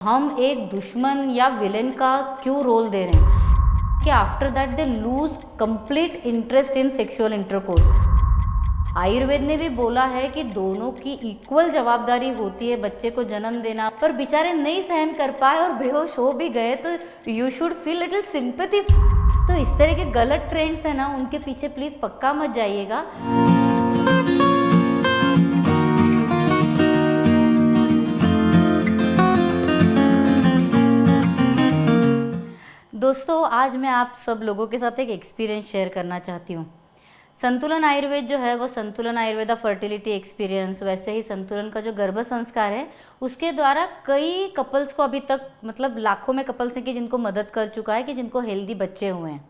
हम एक दुश्मन या विलेन का क्यों रोल दे रहे हैं कि after that they lose complete interest in sexual intercourse. Ayurveda ने भी बोला है कि दोनों की इक्वल जवाबदारी होती है बच्चे को जन्म देना, पर बेचारे नहीं सहन कर पाए और बेहोश हो भी गए तो you should feel little sympathy. तो इस तरह के गलत ट्रेंड्स है ना, उनके पीछे प्लीज पक्का मत जाइएगा। दोस्तों, आज मैं आप सब लोगों के साथ एक एक्सपीरियंस शेयर करना चाहती हूँ। संतुलन आयुर्वेद जो है वो संतुलन आयुर्वेदा फर्टिलिटी एक्सपीरियंस, वैसे ही संतुलन का जो गर्भ संस्कार है उसके द्वारा कई कपल्स को अभी तक मतलब लाखों में कपल्स हैं कि जिनको मदद कर चुका है, कि जिनको हेल्दी बच्चे हुए हैं।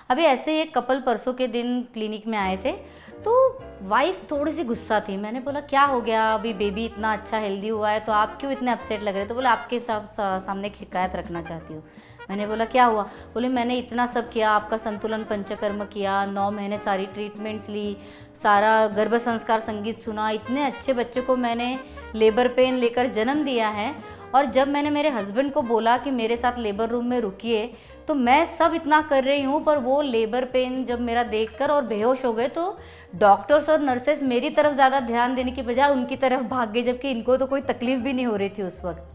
अभी ऐसे ही एक कपल परसों के दिन क्लिनिक में आए थे, तो वाइफ थोड़ी सी गुस्सा थी। मैंने बोला क्या हो गया, अभी बेबी इतना अच्छा हेल्दी हुआ है तो आप क्यों इतने अपसेट लग रहे? तो बोला आपके सामने एक शिकायत रखना चाहती हूँ। मैंने बोला क्या हुआ? बोले मैंने इतना सब किया, आपका संतुलन पंचकर्म किया, 9 महीने सारी ट्रीटमेंट्स ली, सारा गर्भ संस्कार संगीत सुना, इतने अच्छे बच्चे को मैंने लेबर पेन लेकर जन्म दिया है। और जब मैंने मेरे हस्बैंड को बोला कि मेरे साथ लेबर रूम में रुकिए, तो मैं सब इतना कर रही हूँ, पर वो लेबर पेन जब मेरा देखकर और बेहोश हो गए, तो डॉक्टर्स और नर्सेस मेरी तरफ ज़्यादा ध्यान देने की बजाय उनकी तरफ भाग गए, जबकि इनको तो कोई तकलीफ भी नहीं हो रही थी उस वक्त।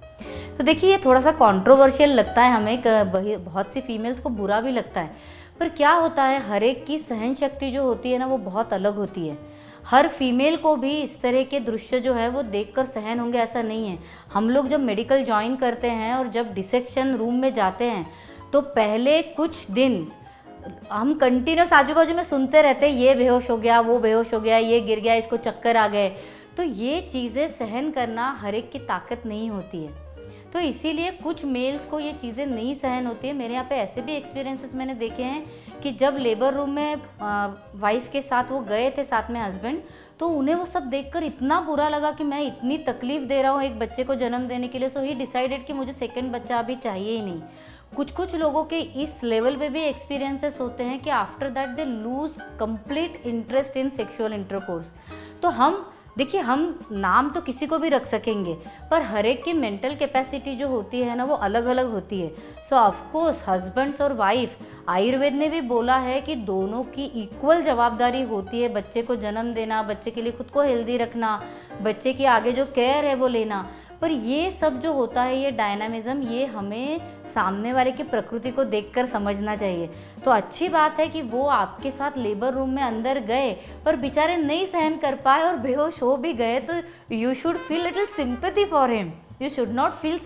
तो देखिए, ये थोड़ा सा कंट्रोवर्शियल लगता है हमें, बहुत सी फीमेल्स को बुरा भी लगता है, पर क्या होता है, हर एक की सहन शक्ति जो होती है ना वो बहुत अलग होती है। हर फीमेल को भी इस तरह के दृश्य जो है वो देखकर सहन होंगे ऐसा नहीं है। हम लोग जब मेडिकल ज्वाइन करते हैं और जब डिसेक्शन रूम में जाते हैं, तो पहले कुछ दिन हम कंटिन्यूस आजू बाजू में सुनते रहते हैं, ये बेहोश हो गया, वो बेहोश हो गया, ये गिर गया, इसको चक्कर आ गए। तो ये चीज़ें सहन करना हर एक की ताकत नहीं होती है, तो इसीलिए कुछ मेल्स को ये चीज़ें नहीं सहन होती है। मेरे यहाँ पे ऐसे भी एक्सपीरियंसेस मैंने देखे हैं कि जब लेबर रूम में वाइफ के साथ वो गए थे, साथ में हस्बैंड, तो उन्हें वो सब देखकर इतना बुरा लगा कि मैं इतनी तकलीफ़ दे रहा हूँ एक बच्चे को जन्म देने के लिए। सो ही डिसाइडेड कि मुझे सेकंड बच्चा अभी चाहिए ही नहीं। कुछ लोगों के इस लेवल पे भी एक्सपीरियंसेस होते हैं कि after that they lose complete interest in sexual intercourse. तो हम देखिए, हम नाम तो किसी को भी रख सकेंगे, पर हर एक की मेंटल कैपेसिटी जो होती है ना वो अलग अलग होती है। सो ऑफकोर्स हस्बैंड्स और वाइफ, आयुर्वेद ने भी बोला है कि दोनों की इक्वल जवाबदारी होती है बच्चे को जन्म देना, बच्चे के लिए खुद को हेल्दी रखना, बच्चे की आगे जो केयर है वो लेना। पर ये सब जो होता है, ये डायनामिज्म, ये हमें सामने वाले की प्रकृति को देखकर समझना चाहिए। तो अच्छी बात है कि वो आपके साथ लेबर रूम में अंदर गए, पर बेचारे नहीं सहन कर पाए और बेहोश हो भी गए, तो you should feel little sympathy for him, you should not feel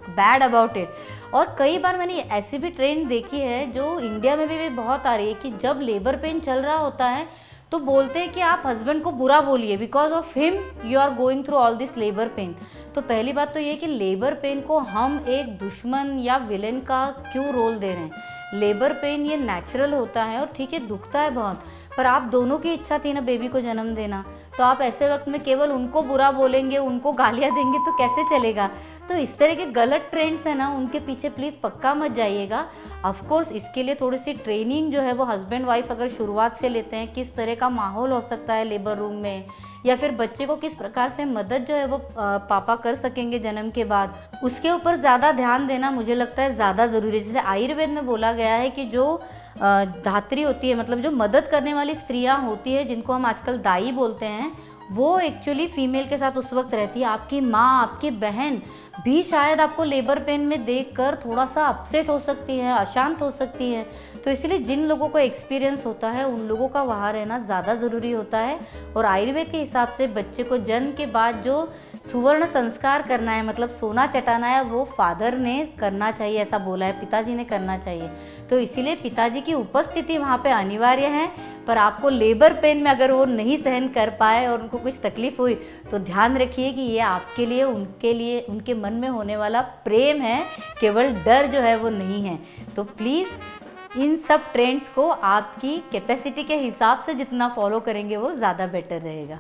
bad about it. और कई बार मैंने ऐसी भी ट्रेंड देखी है जो इंडिया में भी बहुत आ रही है कि जब लेबर पेन चल रहा होता है तो बोलते हैं कि आप हस्बैंड को बुरा बोलिए, because of him you are going through all this labour pain. तो पहली बात तो ये कि लेबर पेन को हम एक दुश्मन या विलेन का क्यों रोल दे रहे हैं। लेबर पेन ये नेचुरल होता है और ठीक है, दुखता है बहुत, पर आप दोनों की इच्छा थी ना बेबी को जन्म देना, तो आप ऐसे वक्त में केवल उनको बुरा बोलेंगे, उनको गालियाँ देंगे तो कैसे चलेगा। तो इस तरह के गलत ट्रेंड्स हैं ना, उनके पीछे प्लीज़ पक्का मत जाइएगा। ऑफकोर्स इसके लिए थोड़ी सी ट्रेनिंग जो है वो हस्बैंड वाइफ अगर शुरुआत से लेते हैं, किस तरह का माहौल हो सकता है लेबर रूम में, या फिर बच्चे को किस प्रकार से मदद जो है वो पापा कर सकेंगे जन्म के बाद, उसके ऊपर ज़्यादा ध्यान देना मुझे लगता है ज़्यादा ज़रूरी है। जैसे आयुर्वेद में बोला गया है कि जो धात्री होती है, मतलब जो मदद करने वाली स्त्रियाँ होती है, जिनको हम आजकल दाई बोलते हैं, वो एक्चुअली फीमेल के साथ उस वक्त रहती है। आपकी माँ, आपकी बहन भी शायद आपको लेबर पेन में देखकर थोड़ा सा अपसेट हो सकती है, अशांत हो सकती है। तो इसलिए जिन लोगों को एक्सपीरियंस होता है उन लोगों का वहाँ रहना ज़्यादा ज़रूरी होता है। और आयुर्वेद के हिसाब से बच्चे को जन्म के बाद जो सुवर्ण संस्कार करना है, मतलब सोना चटाना है, वो फादर ने करना चाहिए, ऐसा बोला है, पिताजी ने करना चाहिए। तो इसीलिए पिताजी की उपस्थिति वहाँ पे अनिवार्य है। पर आपको लेबर पेन में अगर वो नहीं सहन कर पाए और उनको कुछ तकलीफ हुई, तो ध्यान रखिए कि ये आपके लिए, उनके मन में होने वाला प्रेम है, केवल डर जो है वो नहीं है। तो प्लीज़ इन सब ट्रेंड्स को आपकी कैपेसिटी के हिसाब से जितना फॉलो करेंगे वो ज़्यादा बेटर रहेगा।